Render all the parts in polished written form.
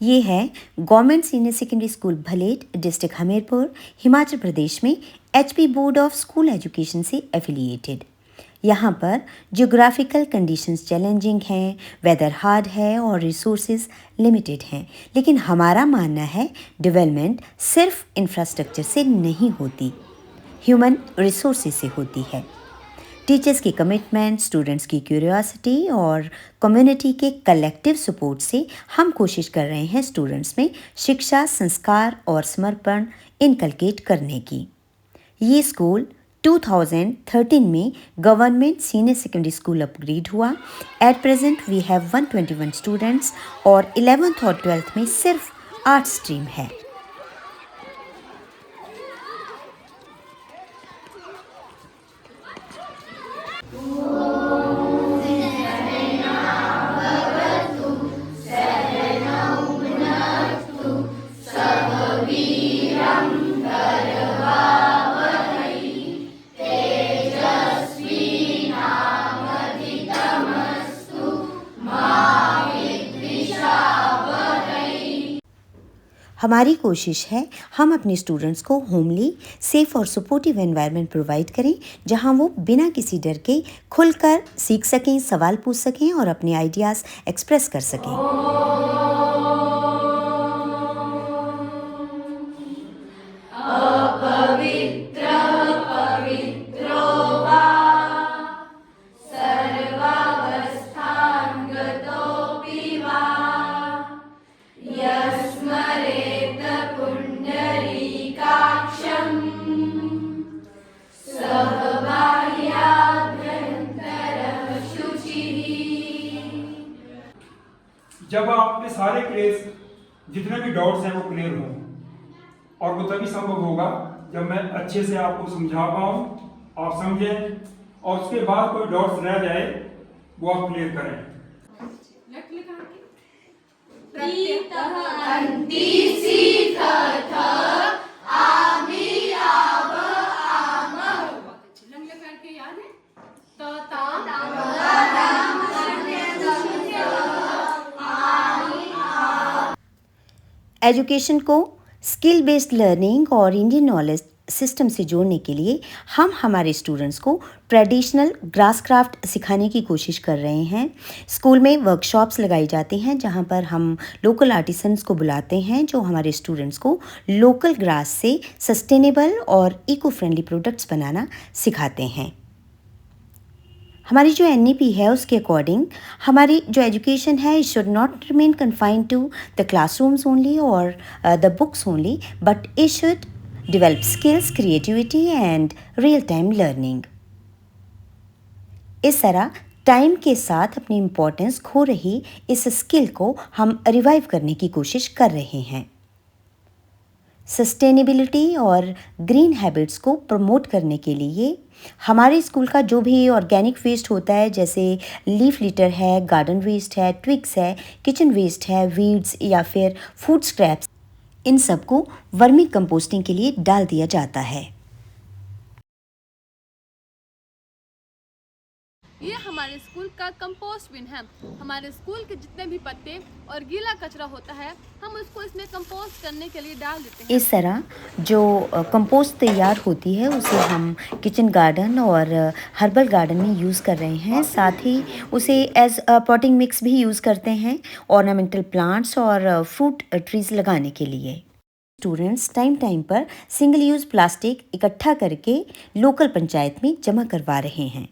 ये है government senior secondary school Bhalet, district Hamirpur, Himachal Pradesh में HP board of school education से एफिलिएटेड। यहाँ पर जियोग्राफिकल कंडीशंस चैलेंजिंग हैं, वेदर हार्ड है और रिसोर्सेज लिमिटेड हैं, लेकिन हमारा मानना है डेवलपमेंट सिर्फ इंफ्रास्ट्रक्चर से नहीं होती, ह्यूमन रिसोर्सेज से होती है। टीचर्स की कमिटमेंट, स्टूडेंट्स की क्यूरियोसिटी और कम्युनिटी के कलेक्टिव सपोर्ट से हम कोशिश कर रहे हैं स्टूडेंट्स में शिक्षा, संस्कार और समर्पण इनकलकेट करने की। ये स्कूल 2013 में government senior secondary school upgrade हुआ। At present we have 121 students और 11th और 12th में सिर्फ आर्ट स्ट्रीम है। हमारी कोशिश है हम अपने स्टूडेंट्स को होमली, सेफ और सपोर्टिव एनवायरनमेंट प्रोवाइड करें, जहां वो बिना किसी डर के खुलकर सीख सकें, सवाल पूछ सकें और अपने आइडियाज़ एक्सप्रेस कर सकें। जब आपके सारे क्लेस जितने भी डाउट्स हैं वो क्लियर हों, और वो तभी संभव होगा जब मैं अच्छे से आपको समझा पाऊँ, आप समझें, और उसके बाद कोई डाउट्स रह जाए वो आप क्लियर करें। एजुकेशन को स्किल बेस्ड लर्निंग और इंडियन नॉलेज सिस्टम से जोड़ने के लिए हम हमारे स्टूडेंट्स को ट्रेडिशनल ग्रास क्राफ्ट सिखाने की कोशिश कर रहे हैं। स्कूल में वर्कशॉप्स लगाई जाती हैं जहां पर हम लोकल आर्टिसंस को बुलाते हैं जो हमारे स्टूडेंट्स को लोकल ग्रास से सस्टेनेबल और इको फ्रेंडली प्रोडक्ट्स बनाना सिखाते हैं। हमारी जो एनईपी है उसके अकॉर्डिंग हमारी जो एजुकेशन है it should not remain confined to the classrooms only और the books only, but it should develop skills, creativity and real time learning। इस तरह टाइम के साथ अपनी इम्पोर्टेंस खो रही इस स्किल को हम रिवाइव करने की कोशिश कर रहे हैं। सस्टेनेबिलिटी और ग्रीन हैबिट्स को प्रमोट करने के लिए हमारे स्कूल का जो भी ऑर्गेनिक वेस्ट होता है, जैसे लीफ लिटर है, गार्डन वेस्ट है, ट्विग्स है, किचन वेस्ट है, वीड्स या फिर फूड स्क्रैप्स, इन सबको वर्मी कंपोस्टिंग के लिए डाल दिया जाता है। ये हमारे स्कूल का कंपोस्ट बिन है। हमारे स्कूल के जितने भी पत्ते और गीला कचरा होता है हम उसको इसमें कंपोस्ट करने के लिए डाल देते हैं। इस तरह जो कंपोस्ट तैयार होती है उसे हम किचन गार्डन और हर्बल गार्डन में यूज़ कर रहे हैं। साथ ही उसे एज पॉटिंग मिक्स भी यूज़ करते हैं ऑर्नामेंटल प्लांट्स और फ्रूट ट्रीज लगाने के लिए। स्टूडेंट्स टाइम पर सिंगल यूज़ प्लास्टिक इकट्ठा करके लोकल पंचायत में जमा करवा रहे हैं।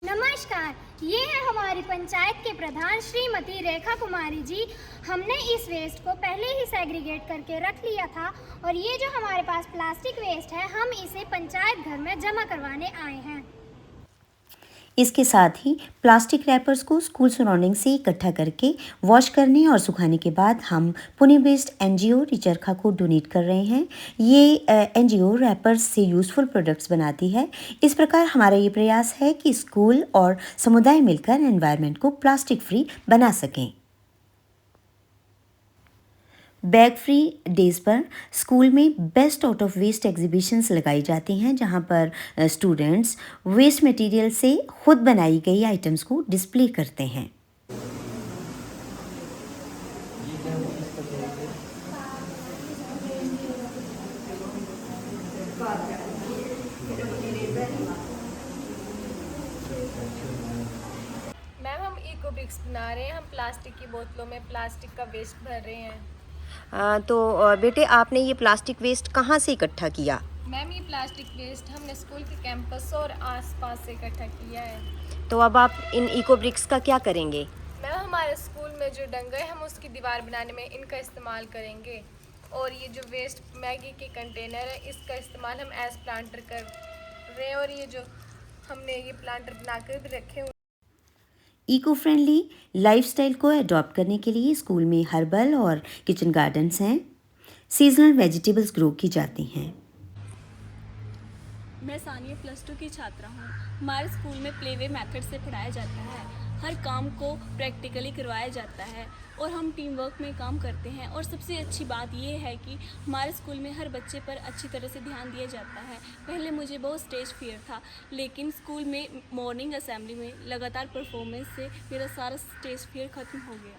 नमस्कार, ये है हमारी पंचायत के प्रधान श्रीमती रेखा कुमारी जी। हमने इस वेस्ट को पहले ही सेग्रीगेट करके रख लिया था और ये जो हमारे पास प्लास्टिक वेस्ट है हम इसे पंचायत घर में जमा करवाने आए हैं। इसके साथ ही प्लास्टिक रैपर्स को स्कूल सराउंडिंग से इकट्ठा करके वॉश करने और सुखाने के बाद हम पुणे बेस्ड एनजीओ रिचरखा को डोनेट कर रहे हैं। ये एनजीओ रैपर्स से यूज़फुल प्रोडक्ट्स बनाती है। इस प्रकार हमारा ये प्रयास है कि स्कूल और समुदाय मिलकर एनवायरनमेंट को प्लास्टिक फ्री बना सकें। बैग फ्री डेज पर स्कूल में best out of waste exhibitions लगाई जाती हैं जहां पर स्टूडेंट्स वेस्ट मटेरियल से खुद बनाई गई आइटम्स को डिस्प्ले करते हैं। ब्रिक्स बना रहे हैं। हम प्लास्टिक की बोतलों में प्लास्टिक का वेस्ट भर रहे हैं। तो बेटे आपने ये प्लास्टिक वेस्ट कहाँ से इकट्ठा किया? मैम, ये प्लास्टिक वेस्ट हमने स्कूल के कैंपस और आसपास से इकट्ठा किया है। तो अब आप इन इको ब्रिक्स का क्या करेंगे? मैम, हमारे स्कूल में जो डंगर है हम उसकी दीवार बनाने में इनका इस्तेमाल करेंगे, और ये जो वेस्ट मैगी के कंटेनर है इसका इस्तेमाल हम एज प्लांटर कर रहे हैं, और ये जो हमने ये प्लांटर बनाकर भी रखे हुए। इको फ्रेंडली लाइफस्टाइल को अडॉप्ट करने के लिए स्कूल में हर्बल और किचन गार्डन्स हैं। सीजनल वेजिटेबल्स ग्रो की जाती हैं। मैं सानिया +2 की छात्रा हूँ। हमारे स्कूल में प्लेवे मेथड से पढ़ाया जाता है। हर काम को प्रैक्टिकली करवाया जाता है और हम टीम वर्क में काम करते हैं। और सबसे अच्छी बात ये है कि हमारे स्कूल में हर बच्चे पर अच्छी तरह से ध्यान दिया जाता है। पहले मुझे बहुत स्टेज फियर था, लेकिन स्कूल में मॉर्निंग असेंबली में लगातार परफॉर्मेंस से मेरा सारा स्टेज फियर ख़त्म हो गया।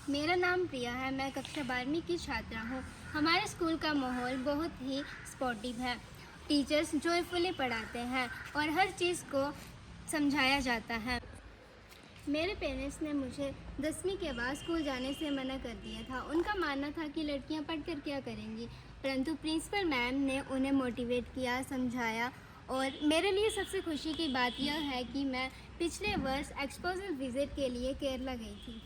मेरा नाम प्रिया है, मैं कक्षा 12वीं की छात्रा हूँ। हमारे स्कूल का माहौल बहुत ही स्पोर्टिव है। टीचर्स जॉयफुली पढ़ाते हैं और हर चीज़ को समझाया जाता है। मेरे पेरेंट्स ने मुझे 10वीं के बाद स्कूल जाने से मना कर दिया था। उनका मानना था कि लड़कियां पढ़कर क्या करेंगी, परंतु प्रिंसिपल मैम ने उन्हें मोटिवेट किया, समझाया। और मेरे लिए सबसे खुशी की बात यह है कि मैं पिछले वर्ष एक्सपोजर विजिट के लिए केरला गई थी।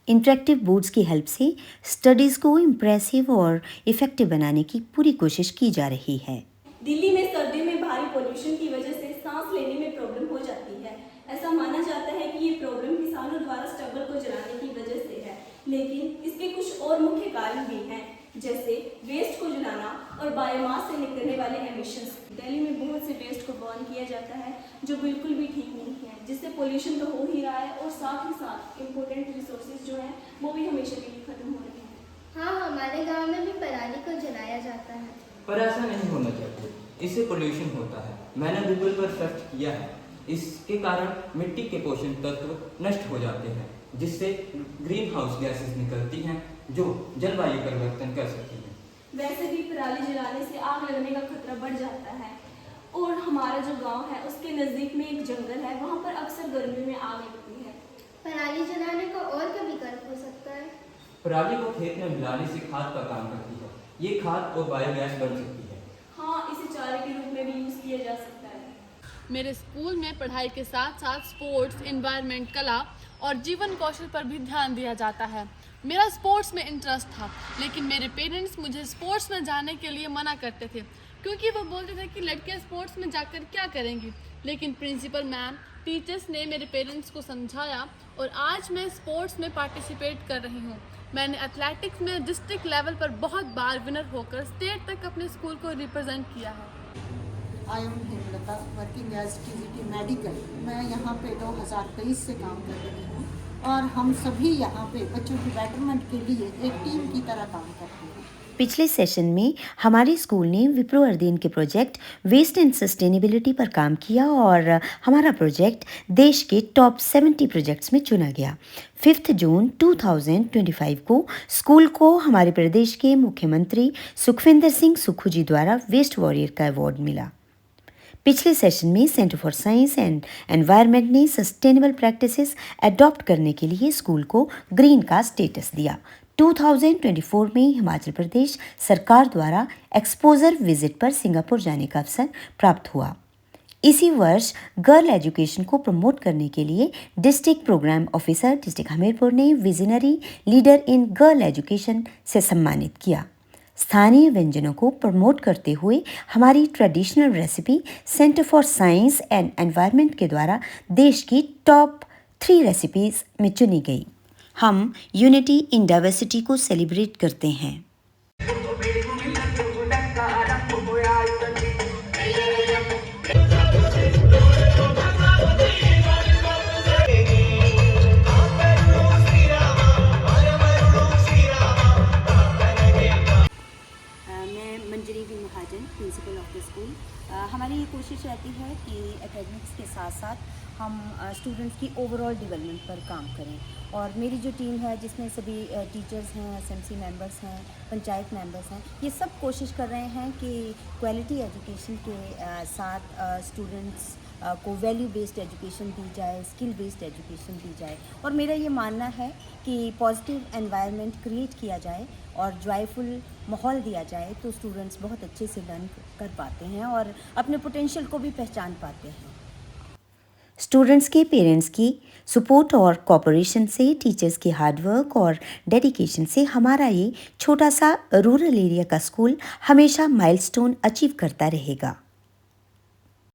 इंटरेक्टिव बोर्ड्स की हेल्प से स्टडीज़ को इम्प्रेसिव और इफ़ेक्टिव बनाने की पूरी कोशिश की जा रही है। दिल्ली में सर्दियों में भारी पोल्यूशन की वजह से सांस लेने में प्रॉब्लम हो जाती है। ऐसा माना जाता है कि ये प्रॉब्लम किसानों द्वारा स्टबल को जलाने की वजह से है, लेकिन इसके कुछ और मुख्य कारण भी हैं, जैसे वेस्ट को जलाना और बायोमास से निकलने वाले एमिशंस। दिल्ली में बहुत से वेस्ट को बर्न किया जाता है जो बिल्कुल भी ठीक नहीं है, जिससे पोल्यूशन तो हो ही रहा है और साथ ही साथ इम्पोर्टेंट रिसोर्सेज जो हैं वो भी हमेशा के लिए खत्म हो रहे हैं। हाँ, हमारे गांव में भी पराली को जलाया जाता है। पर ऐसा नहीं होना चाहिए, इससे पोल्यूशन होता है। मैंने गूगल पर सर्च किया है, इसके कारण मिट्टी के पोषक तत्व नष्ट हो जाते हैं, जिससे ग्रीन हाउस गैसेस निकलती हैं जो जलवायु परिवर्तन कर सकती हैं। वैसे भी पराली जलाने से आग लगने का खतरा बढ़ जाता है, और हमारा जो गांव है उसके नज़दीक में एक जंगल है, वहाँ पर अक्सर गर्मी में आग लगती है। पराली जलाने का और क्या विकल्प हो सकता है? पराली को खेत में मिलाने से खाद का काम करती है। ये खाद और बायोगैस बन सकती है। हाँ, इसे चारे के रूप में भी यूज़ किया जा सकता है। मेरे स्कूल में पढ़ाई के साथ साथ स्पोर्ट्स, एनवायरनमेंट, कला और जीवन कौशल पर भी ध्यान दिया जाता है। मेरा स्पोर्ट्स में इंटरेस्ट था, लेकिन मेरे पेरेंट्स मुझे स्पोर्ट्स में जाने के लिए मना करते थे, क्योंकि वो बोलते थे कि लड़कियां स्पोर्ट्स में जाकर क्या करेंगी। लेकिन प्रिंसिपल मैम, टीचर्स ने मेरे पेरेंट्स को समझाया और आज मैं स्पोर्ट्स में पार्टिसिपेट कर रही हूँ। मैंने एथलेटिक्स में डिस्ट्रिक्ट लेवल पर बहुत बार विनर होकर स्टेट तक अपने स्कूल को रिप्रेजेंट किया है। I am Hemlata, working as TGT medical. मैं यहाँ पे 2023 से काम कर रही हूँ और हम सभी यहाँ पे बच्चों की बेटरमेंट के लिए एक टीम की तरह काम करते हैं। पिछले सेशन में हमारे स्कूल ने विप्रो अर्देन के प्रोजेक्ट वेस्ट एंड सस्टेनेबिलिटी पर काम किया और हमारा प्रोजेक्ट देश के टॉप 70 प्रोजेक्ट्स में चुना गया। 5 जून 2025 को स्कूल को हमारे प्रदेश के मुख्यमंत्री सुखविंदर सिंह सुक्खू जी द्वारा वेस्ट वॉरियर का अवार्ड मिला। पिछले सेशन में centre for science and environment ने सस्टेनेबल प्रैक्टिसेस अडॉप्ट करने के लिए स्कूल को ग्रीन का स्टेटस दिया। 2024 में हिमाचल प्रदेश सरकार द्वारा एक्सपोजर विजिट पर सिंगापुर जाने का अवसर प्राप्त हुआ। इसी वर्ष गर्ल एजुकेशन को प्रमोट करने के लिए district program officer district Hamirpur ने visionary leader in girl education से सम्मानित किया। स्थानीय व्यंजनों को प्रमोट करते हुए हमारी traditional recipe centre for science and environment के द्वारा देश की टॉप 3 रेसिपीज में चुनी गई। हम यूनिटी इन डाइवर्सिटी को सेलिब्रेट करते हैं। Principle of the school. हमारी ये कोशिश रहती है कि एकेडमिक्स के साथ साथ हम स्टूडेंट्स की ओवरऑल डेवलपमेंट पर काम करें। और मेरी जो टीम है जिसमें सभी टीचर्स हैं, एसएमसी मेंबर्स हैं, पंचायत मेंबर्स हैं, ये सब कोशिश कर रहे हैं कि क्वालिटी एजुकेशन के साथ स्टूडेंट्स को वैल्यू बेस्ड एजुकेशन दी जाए, स्किल बेस्ड एजुकेशन दी जाए। और मेरा ये मानना है कि पॉजिटिव एनवायरनमेंट क्रिएट किया जाए और जॉयफुल माहौल दिया जाए तो स्टूडेंट्स बहुत अच्छे से लर्न कर पाते हैं और अपने पोटेंशियल को भी पहचान पाते हैं। स्टूडेंट्स के पेरेंट्स की सपोर्ट और कोऑपरेशन से, टीचर्स की हार्डवर्क और डेडिकेशन से हमारा ये छोटा सा रूरल एरिया का स्कूल हमेशा माइलस्टोन अचीव करता रहेगा।